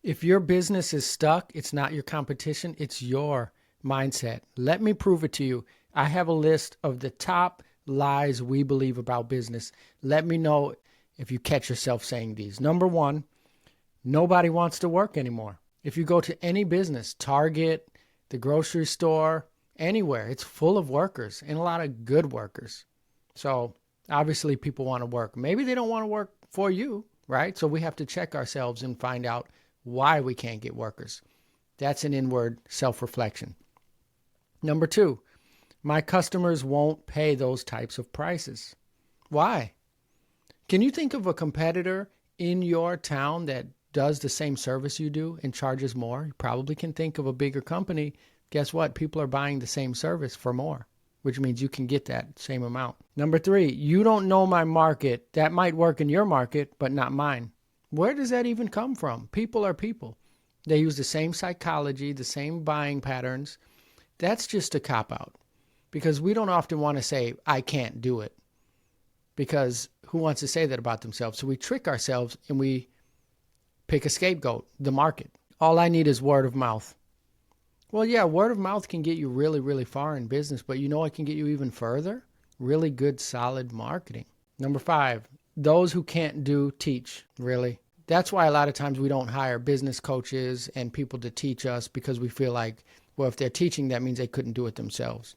If your business is stuck, it's not your competition, it's your mindset. Let me prove it to you. I have a list of the top lies we believe about business. Let me know if you catch yourself saying these. Number one, nobody wants to work anymore. If you go to any business, Target, the grocery store, anywhere, it's full of workers and a lot of good workers. So obviously people want to work. Maybe they don't want to work for you, right? So we have to check ourselves and find out why we can't get workers. That's an inward self-reflection. Number two, my customers won't pay those types of prices. Why? Can you think of a competitor in your town that does the same service you do and charges more? You probably can think of a bigger company. Guess what? People are buying the same service for more, which means you can get that same amount. Number three, you don't know my market. That might work in your market, but not mine. Where does that even come from? People are people. They use the same psychology, the same buying patterns. That's just a cop-out because we don't often want to say, I can't do it, because who wants to say that about themselves? So we trick ourselves and we pick a scapegoat, the market. All I need is word of mouth. Well, yeah, word of mouth can get you really, really far in business, but you know what can get you even further? Really good, solid marketing. Number five, those who can't do, teach. Really? That's why a lot of times we don't hire business coaches and people to teach us, because we feel like, well, if they're teaching, that means they couldn't do it themselves,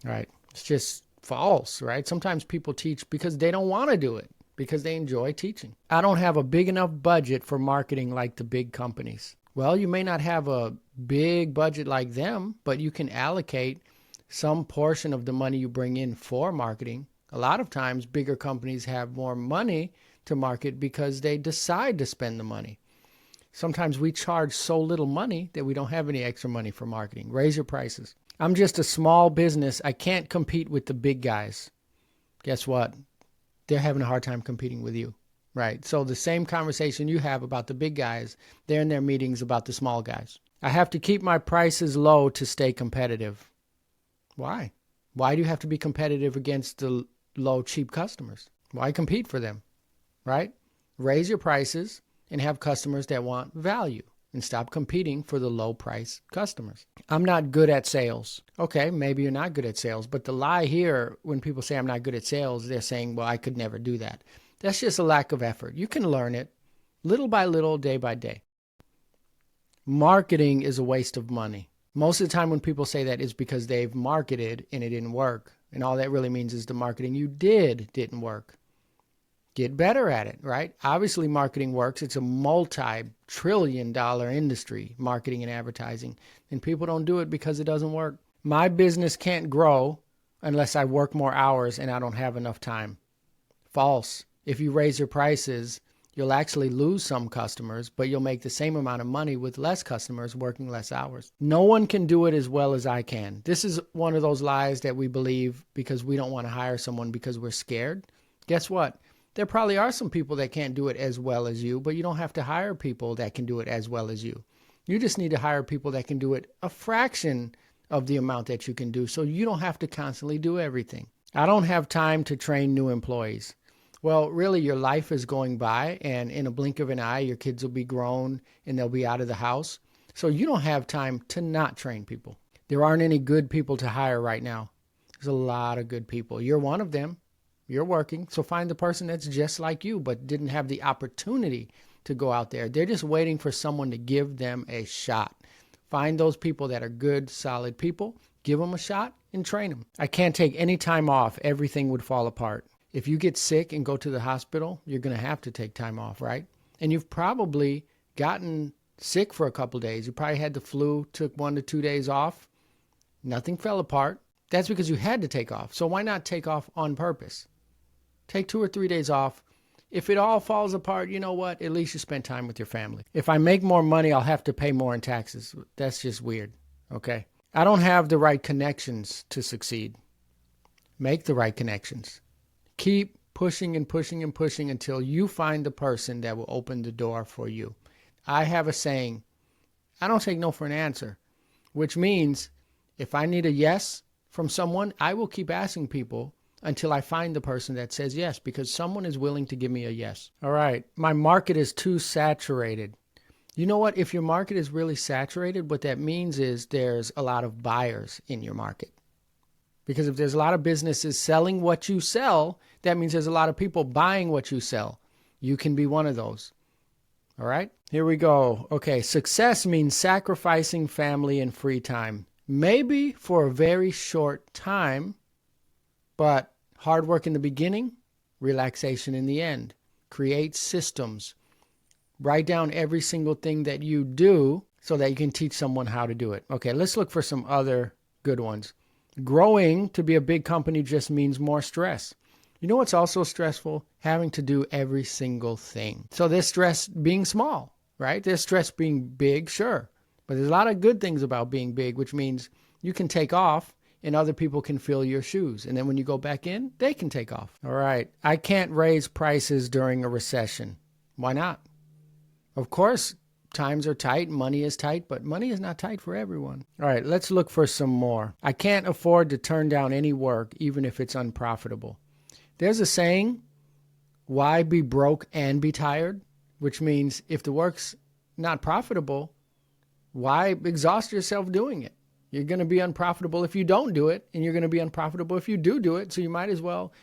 right? It's just false, right? Sometimes people teach because they don't want to do it, because they enjoy teaching. I don't have a big enough budget for marketing like the big companies. Well, you may not have a big budget like them, but you can allocate some portion of the money you bring in for marketing. A lot of times, bigger companies have more money to market because they decide to spend the money. Sometimes we charge so little money that we don't have any extra money for marketing. Raise your prices. I'm just a small business. I can't compete with the big guys. Guess what? They're having a hard time competing with you, right? So the same conversation you have about the big guys, they're in their meetings about the small guys. I have to keep my prices low to stay competitive. Why? Why do you have to be competitive against the low, cheap customers? Why compete for them, right? Raise your prices and have customers that want value, and stop competing for the low price customers. I'm not good at sales. Okay, maybe you're not good at sales, but the lie here, when people say I'm not good at sales, they're saying, well, I could never do that. That's just a lack of effort. You can learn it little by little, day by day. Marketing is a waste of money. Most of the time when people say that, it's because they've marketed and it didn't work. And all that really means is the marketing you didn't work. Get better at it, right? Obviously, marketing works. It's a multi-trillion-dollar industry, marketing and advertising. And people don't do it because it doesn't work. My business can't grow unless I work more hours and I don't have enough time. False. If you raise your prices, you'll actually lose some customers, but you'll make the same amount of money with less customers working less hours. No one can do it as well as I can. This is one of those lies that we believe because we don't want to hire someone because we're scared. Guess what? There probably are some people that can't do it as well as you, but you don't have to hire people that can do it as well as you. You just need to hire people that can do it a fraction of the amount that you can do, so you don't have to constantly do everything. I don't have time to train new employees. Well, really, your life is going by, and in a blink of an eye, your kids will be grown and they'll be out of the house. So you don't have time to not train people. There aren't any good people to hire right now. There's a lot of good people. You're one of them. You're working, so find the person that's just like you but didn't have the opportunity to go out there. They're just waiting for someone to give them a shot. Find those people that are good, solid people, give them a shot, and train them. I can't take any time off. Everything would fall apart. If you get sick and go to the hospital, you're going to have to take time off, right? And you've probably gotten sick for a couple days. You probably had the flu, took 1 to 2 days off. Nothing fell apart. That's because you had to take off. So why not take off on purpose? Take 2 or 3 days off. If it all falls apart, you know what? At least you spend time with your family. If I make more money, I'll have to pay more in taxes. That's just weird, okay? I don't have the right connections to succeed. Make the right connections. Keep pushing and pushing and pushing until you find the person that will open the door for you. I have a saying, I don't take no for an answer, which means if I need a yes from someone, I will keep asking people until I find the person that says yes, because someone is willing to give me a yes. All right, my market is too saturated. You know what? If your market is really saturated, what that means is there's a lot of buyers in your market. Because if there's a lot of businesses selling what you sell, that means there's a lot of people buying what you sell. You can be one of those. All right, here we go. Okay, success means sacrificing family and free time. Maybe for a very short time, but hard work in the beginning, relaxation in the end. Create systems. Write down every single thing that you do so that you can teach someone how to do it. Okay, let's look for some other good ones. Growing to be a big company just means more stress. You know what's also stressful? Having to do every single thing. So there's stress being small, right? There's stress being big, sure. But there's a lot of good things about being big, which means you can take off and other people can fill your shoes. And then when you go back in, they can take off. All right. I can't raise prices during a recession. Why not? Of course, times are tight, money is tight, but money is not tight for everyone. All right, let's look for some more. I can't afford to turn down any work, even if it's unprofitable. There's a saying, why be broke and be tired? Which means if the work's not profitable, why exhaust yourself doing it? You're going to be unprofitable if you don't do it, and you're going to be unprofitable if you do it, so you might as well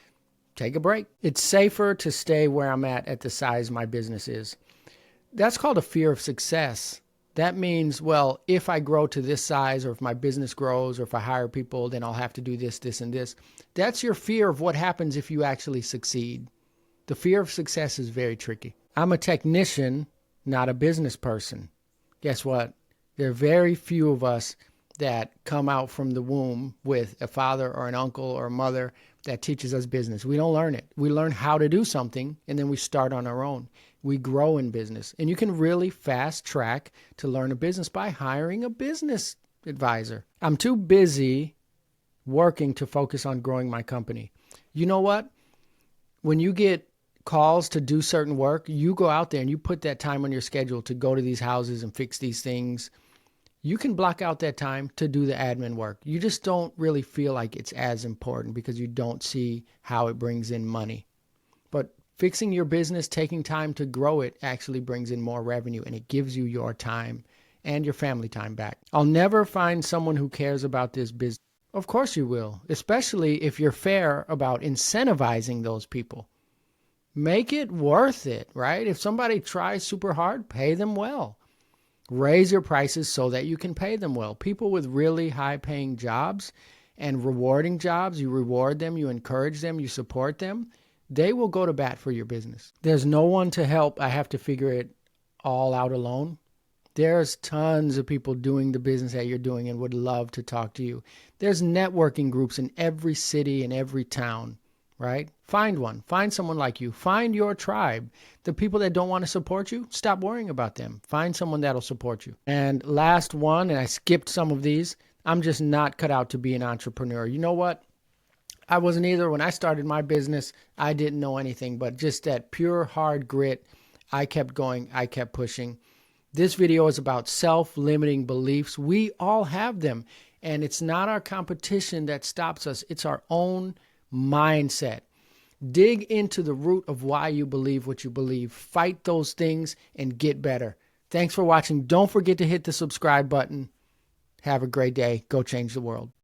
take a break. It's safer to stay where I'm at the size my business is. That's called a fear of success. That means, well, if I grow to this size, or if my business grows, or if I hire people, then I'll have to do this, this, and this. That's your fear of what happens if you actually succeed. The fear of success is very tricky. I'm a technician, not a business person. Guess what? There are very few of us that come out from the womb with a father or an uncle or a mother that teaches us business. We don't learn it. We learn how to do something, and then we start on our own. We grow in business. And you can really fast track to learn a business by hiring a business advisor. I'm too busy working to focus on growing my company. You know what? When you get calls to do certain work, you go out there and you put that time on your schedule to go to these houses and fix these things. You can block out that time to do the admin work. You just don't really feel like it's as important because you don't see how it brings in money. But fixing your business, taking time to grow it actually brings in more revenue, and it gives you your time and your family time back. I'll never find someone who cares about this business. Of course you will, especially if you're fair about incentivizing those people. Make it worth it, right? If somebody tries super hard, pay them well. Raise your prices so that you can pay them well. People with really high-paying jobs and rewarding jobs, you reward them, you encourage them, you support them. They will go to bat for your business. There's no one to help. I have to figure it all out alone. There's tons of people doing the business that you're doing and would love to talk to you. There's networking groups in every city and every town, right? Find one. Find someone like you. Find your tribe. The people that don't want to support you, stop worrying about them. Find someone that'll support you. And last one, and I skipped some of these, I'm just not cut out to be an entrepreneur. You know what? I wasn't either. When I started my business, I didn't know anything, but just that pure hard grit. I kept going. I kept pushing. This video is about self-limiting beliefs. We all have them, and it's not our competition that stops us. It's our own mindset. Dig into the root of why you believe what you believe. Fight those things and get better. Thanks for watching. Don't forget to hit the subscribe button. Have a great day. Go change the world.